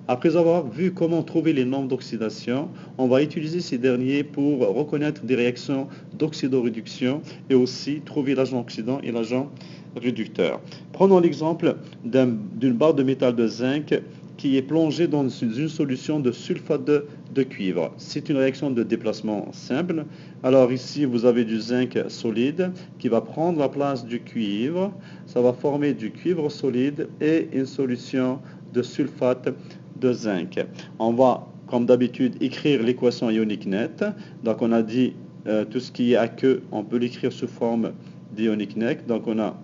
Après avoir vu comment trouver les nombres d'oxydation, on va utiliser ces derniers pour reconnaître des réactions d'oxydoréduction et aussi trouver l'agent oxydant et l'agent réducteur. Prenons l'exemple d'une barre de métal de zinc qui est plongée dans une solution de sulfate de cuivre. C'est une réaction de déplacement simple. Alors ici, vous avez du zinc solide qui va prendre la place du cuivre. Ça va former du cuivre solide et une solution de sulfate de zinc. On va, comme d'habitude, écrire l'équation ionique nette. Donc on a dit tout ce qui est aqueux, on peut l'écrire sous forme d'ionique nette. Donc on a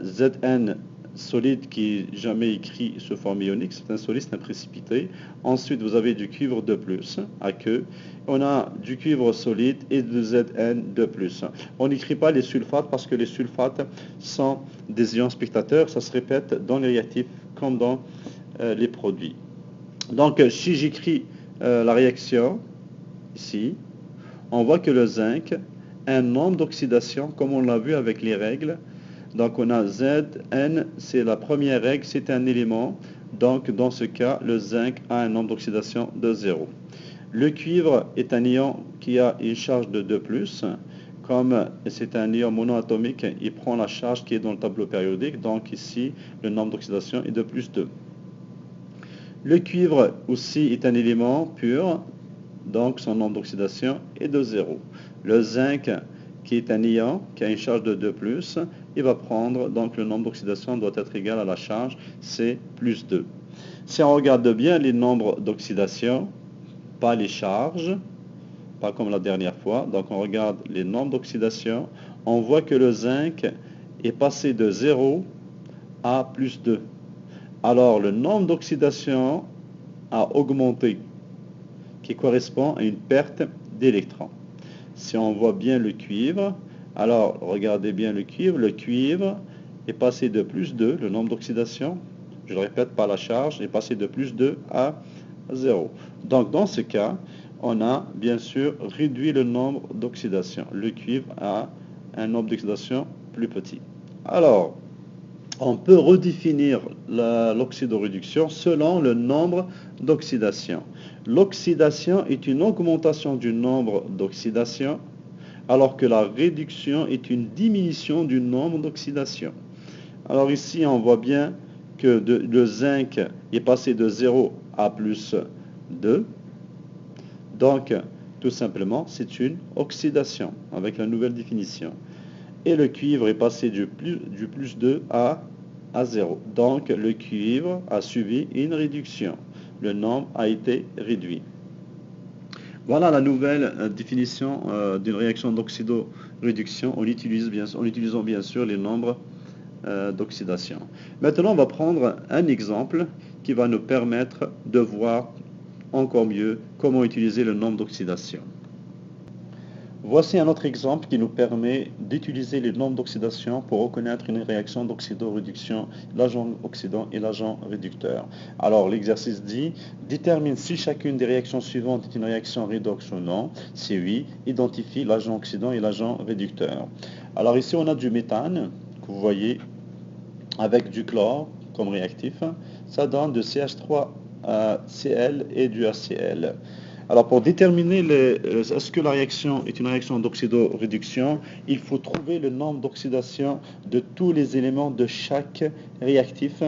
Zn solide qui n'est jamais écrit sous forme ionique, c'est un solide, c'est un précipité. Ensuite, vous avez du cuivre de plus, aqueux. On a du cuivre solide et du Zn de plus. On n'écrit pas les sulfates parce que les sulfates sont des ions spectateurs. Ça se répète dans les réactifs comme dans les produits. Donc, si j'écris la réaction, ici, on voit que le zinc a un nombre d'oxydation, comme on l'a vu avec les règles. Donc, on a Zn, c'est la première règle, c'est un élément. Donc, dans ce cas, le zinc a un nombre d'oxydation de 0. Le cuivre est un ion qui a une charge de 2+. Comme c'est un ion monoatomique, il prend la charge qui est dans le tableau périodique. Donc, ici, le nombre d'oxydation est de +2. Le cuivre aussi est un élément pur, donc son nombre d'oxydation est de 0. Le zinc, qui est un ion, qui a une charge de 2+, il va prendre, donc le nombre d'oxydation doit être égal à la charge, c'est +2. Si on regarde bien les nombres d'oxydation, pas les charges, pas comme la dernière fois, donc on regarde les nombres d'oxydation, on voit que le zinc est passé de 0 à +2. Alors, le nombre d'oxydation a augmenté, qui correspond à une perte d'électrons. Si on voit bien le cuivre, alors regardez bien le cuivre est passé de +2, le nombre d'oxydation, je le répète, pas la charge, est passé de +2 à 0. Donc, dans ce cas, on a bien sûr réduit le nombre d'oxydation. Le cuivre a un nombre d'oxydation plus petit. Alors, on peut redéfinir l'oxydoréduction selon le nombre d'oxydation. L'oxydation est une augmentation du nombre d'oxydation, alors que la réduction est une diminution du nombre d'oxydation. Alors ici, on voit bien que le zinc est passé de 0 à +2. Donc, tout simplement, c'est une oxydation, avec la nouvelle définition. Et le cuivre est passé du +2 à 0. Donc, le cuivre a subi une réduction. Le nombre a été réduit. Voilà la nouvelle définition d'une réaction d'oxydoréduction en utilisant bien sûr les nombres d'oxydation. Maintenant, on va prendre un exemple qui va nous permettre de voir encore mieux comment utiliser le nombre d'oxydation. Voici un autre exemple qui nous permet d'utiliser les nombres d'oxydation pour reconnaître une réaction d'oxydoréduction, l'agent oxydant et l'agent réducteur. Alors l'exercice dit, détermine si chacune des réactions suivantes est une réaction redox ou non. Si oui, identifie l'agent oxydant et l'agent réducteur. Alors ici on a du méthane, que vous voyez, avec du chlore comme réactif. Ça donne de CH3Cl et du HCl. Alors, pour déterminer est-ce que la réaction est une réaction d'oxydoréduction, il faut trouver le nombre d'oxydation de tous les éléments de chaque réactif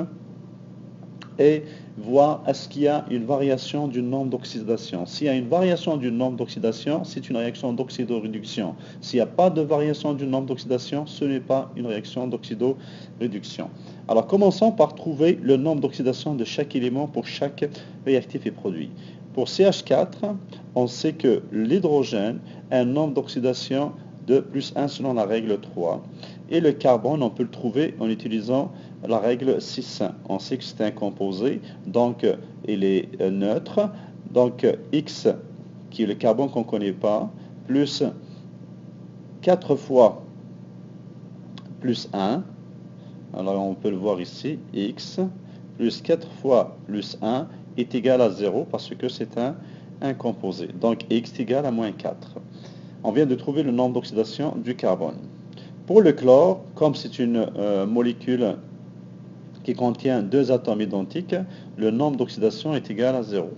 et voir est-ce qu'il y a une variation du nombre d'oxydation. S'il y a une variation du nombre d'oxydation, c'est une réaction d'oxydoréduction. S'il n'y a pas de variation du nombre d'oxydation, ce n'est pas une réaction d'oxydoréduction. Alors, commençons par trouver le nombre d'oxydation de chaque élément pour chaque réactif et produit. Pour CH4, on sait que l'hydrogène a un nombre d'oxydation de +1 selon la règle 3. Et le carbone, on peut le trouver en utilisant la règle 6. On sait que c'est un composé, donc il est neutre. Donc X, qui est le carbone qu'on ne connaît pas, plus 4 fois plus 1. Alors on peut le voir ici, X, plus 4 fois plus 1 est égal à 0 parce que c'est un composé. Donc X est égal à -4. On vient de trouver le nombre d'oxydation du carbone. Pour le chlore, comme c'est une molécule qui contient deux atomes identiques, le nombre d'oxydation est égal à 0.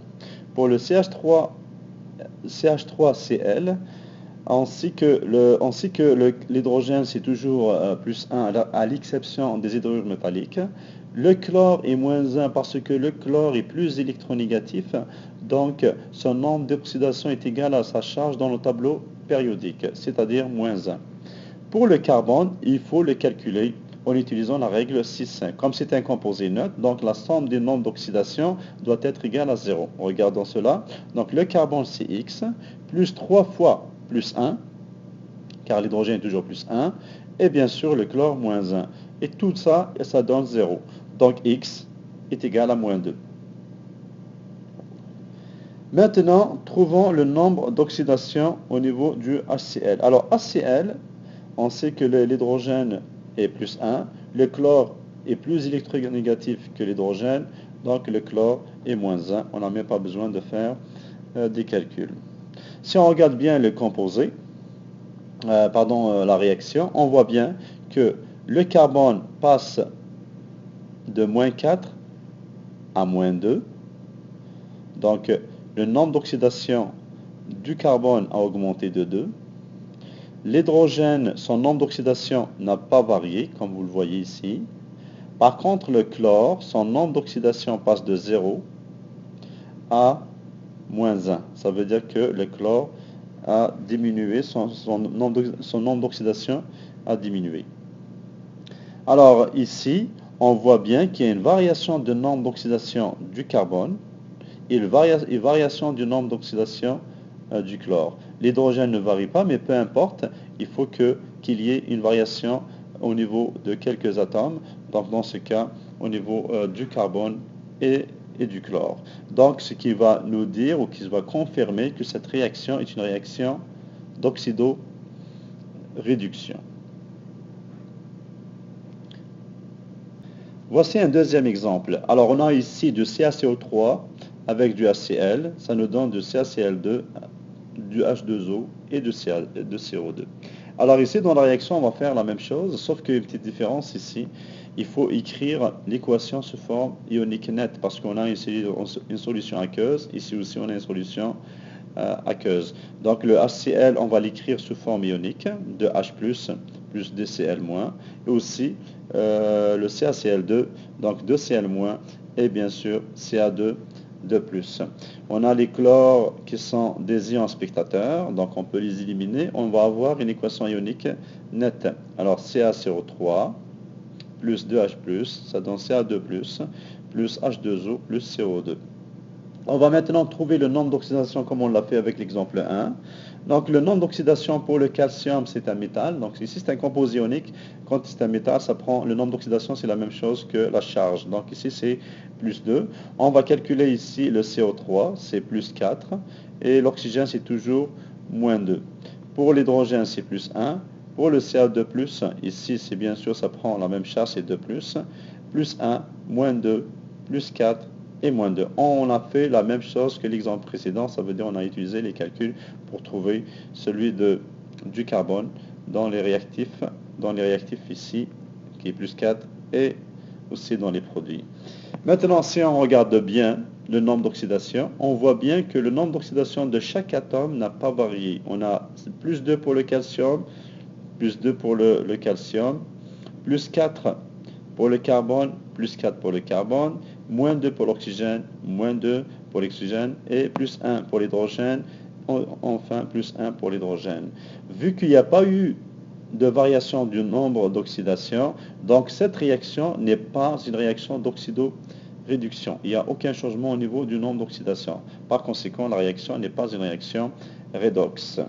Pour le CH3Cl, ainsi que l'hydrogène, c'est toujours plus 1 à l'exception des hydrogènes métalliques. Le chlore est moins 1 parce que le chlore est plus électronégatif, donc son nombre d'oxydation est égal à sa charge dans le tableau périodique, c'est-à-dire moins 1. Pour le carbone, il faut le calculer en utilisant la règle 6,5. Comme c'est un composé neutre, donc la somme des nombres d'oxydation doit être égale à 0. Regardons cela. Donc le carbone c'est X, plus 3 fois plus 1, car l'hydrogène est toujours plus 1, et bien sûr le chlore moins 1. Et tout ça, ça donne 0. Donc X est égal à moins 2. Maintenant, trouvons le nombre d'oxydation au niveau du HCl. Alors HCl, on sait que l'hydrogène est plus 1, le chlore est plus électronégatif que l'hydrogène, donc le chlore est moins 1. On n'a même pas besoin de faire des calculs. Si on regarde bien le composé, la réaction, on voit bien que le carbone passe de moins 4 à moins 2. Donc, le nombre d'oxydation du carbone a augmenté de 2. L'hydrogène, son nombre d'oxydation n'a pas varié, comme vous le voyez ici. Par contre, le chlore, son nombre d'oxydation passe de 0 à moins 1. Ça veut dire que le chlore a diminué, son nombre d'oxydation a diminué. Alors ici, on voit bien qu'il y a une variation de nombre d'oxydation du carbone et une variation du nombre d'oxydation du chlore. L'hydrogène ne varie pas, mais peu importe, il faut qu'il y ait une variation au niveau de quelques atomes, donc dans ce cas, au niveau du carbone et du chlore. Donc, ce qui va nous dire, ou qui va confirmer que cette réaction est une réaction d'oxydoréduction. Voici un deuxième exemple. Alors, on a ici du CaCO3 avec du HCl, ça nous donne du CaCl2, du H2O et de CO2. Alors ici, dans la réaction, on va faire la même chose, sauf qu'il y a une petite différence ici. Il faut écrire l'équation sous forme ionique nette, parce qu'on a ici une solution aqueuse. Ici aussi, on a une solution aqueuse. Donc le HCl, on va l'écrire sous forme ionique, de H+, plus DCl-, et aussi le CaCl2, donc 2Cl-, et bien sûr Ca2 de plus. On a les chlores qui sont des ions spectateurs, donc on peut les éliminer. On va avoir une équation ionique nette. Alors CaCO3 plus 2H+, ça donne Ca2+, plus H2O plus CO2. On va maintenant trouver le nombre d'oxydation comme on l'a fait avec l'exemple 1. Donc le nombre d'oxydation pour le calcium, c'est un métal. Donc ici, c'est un composé ionique. Quand c'est un métal, ça prend le nombre d'oxydation, c'est la même chose que la charge. Donc ici, c'est plus 2. On va calculer ici le CO3, c'est plus 4. Et l'oxygène, c'est toujours moins 2. Pour l'hydrogène, c'est plus 1. Pour le Ca2+, ici, c'est bien sûr, ça prend la même charge, c'est 2+. Plus 1, moins 2, plus 4. Et moins 2. On a fait la même chose que l'exemple précédent, ça veut dire on a utilisé les calculs pour trouver celui du carbone dans les réactifs ici, qui est plus 4, et aussi dans les produits. Maintenant, si on regarde bien le nombre d'oxydation, on voit bien que le nombre d'oxydation de chaque atome n'a pas varié. On a plus 2 pour le calcium, plus 2 pour le calcium, plus 4 pour le carbone, plus 4 pour le carbone, moins 2 pour l'oxygène, moins 2 pour l'oxygène, et plus 1 pour l'hydrogène, enfin plus 1 pour l'hydrogène. Vu qu'il n'y a pas eu de variation du nombre d'oxydation, donc cette réaction n'est pas une réaction d'oxydoréduction. Il n'y a aucun changement au niveau du nombre d'oxydation. Par conséquent, la réaction n'est pas une réaction redox.